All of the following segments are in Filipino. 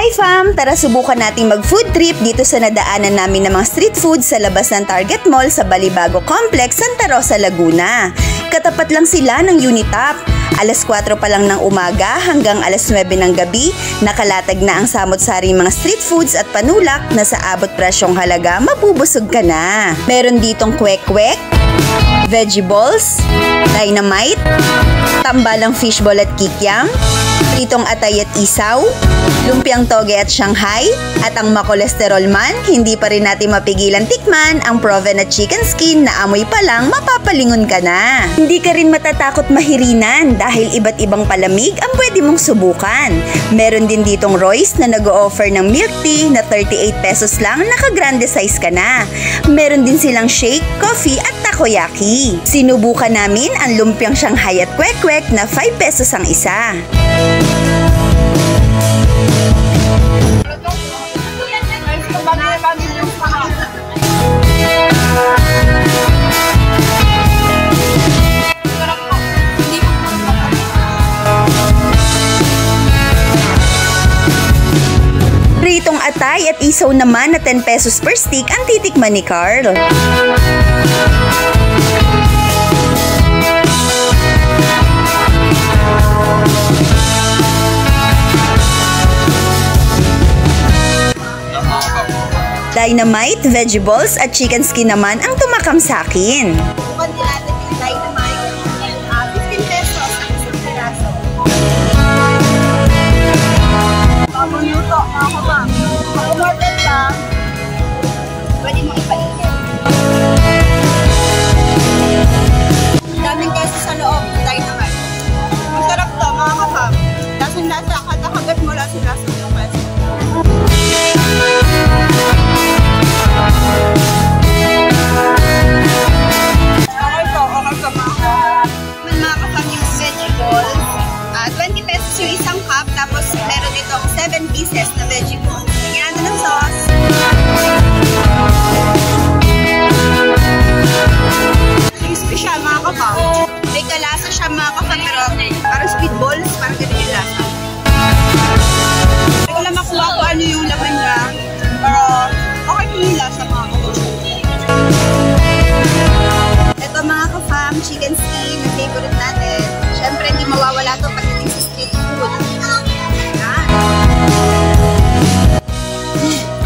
Hi fam! Tara subukan nating mag-food trip dito sa nadaanan namin ng mga street food sa labas ng Target Mall sa Balibago Complex, Santa Rosa, Laguna. Katapat lang sila ng Unitap. Alas 4 pa lang ng umaga hanggang alas 9 ng gabi, nakalatag na ang samot-saring mga street foods at panulak na sa abot presyong halaga mabubusog ka na. Meron ditong kwek-kwek, veggie balls, dynamite, tambalang fishball at kikiam, pritong atay at isaw, lumpiang toge at Shanghai, at ang makolesterol man, hindi pa rin natin mapigilan tikman ang proven at chicken skin na amoy pa lang mapapalingon ka na. Hindi ka rin matatakot mahirinan dahil iba't ibang palamig ang pwede mong subukan. Meron din ditong Royce na nag-o-offer ng milk tea na 38 pesos lang, naka-grande size ka na. Meron din silang shake, coffee at takoyaki. Sinubukan namin ang lumpiang Shanghai at kwek-kwek na 5 pesos ang isa. Pritong atay at isaw naman na 10 pesos per stick ang titikman ni Carl. Dynamite, veggie balls at chicken skin naman ang tumakam sa akin. Bukan nila natin yung dynamite, 15 pesos ang isang piraso. Bagong luto, mga kabang. Pag umorder ka, pwede mong ipainit. Daming keso sa loob, dynamite. Masarap to, mga kabang. Lasang-lasa, katahagat mo lasang-lasa yung keso. Tapos meron itong 7 pieces na veggie balls. Lagyan natin ng sauce. Crispy siya, mga kapang. May kalasa siya, mga kapang, pero parang speed balls, parang ganun yung lasa. Hindi ko lang makuha kung ano yung laman niya, pero okay po yung lasa, mga kapang. Ito, mga kapang, chicken skin, na favorite natin. Siyempre, hindi mawawala ito pagdating sa street food.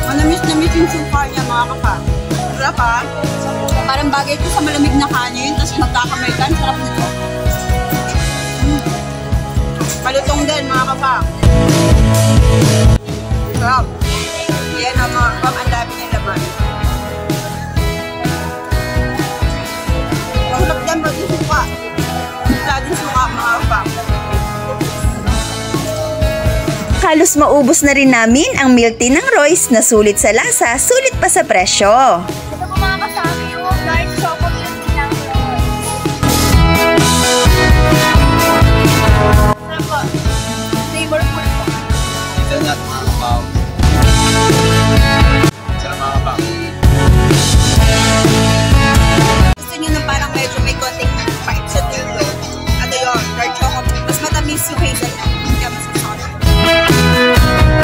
Manamis-namis yung suka niya, mga kapa. Sarap pa. Parang bagay ito sa malamig na kanin, tapos magkakamay ka. Sarap nito. Palutong din, mga kapa. Sarap. Yan ang mga kapa, ang dami niya laman. Masarap din ba yung suka? Wala din suka, mga kapa. Halos maubos na rin namin ang milk tea ng Royce na sulit sa lasa, sulit pa sa presyo. Ito po mga kasama yung dark chocolate milk tea ng Royce. Sarap po. Flavorful po. Ito na mga kapaw. Sarap mga kapaw. Gusto nyo na parang medyo may konting bite sa dulo. Ano yun? Dark chocolate. Mas matamis yung hazelnut. Kaya mas masarap.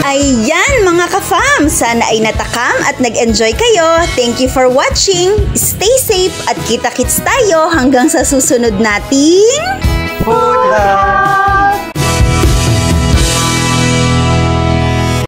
Ayan mga ka-fam! Sana ay natakam at nag-enjoy kayo. Thank you for watching. Stay safe at kita-kits tayo hanggang sa susunod nating Food Lab!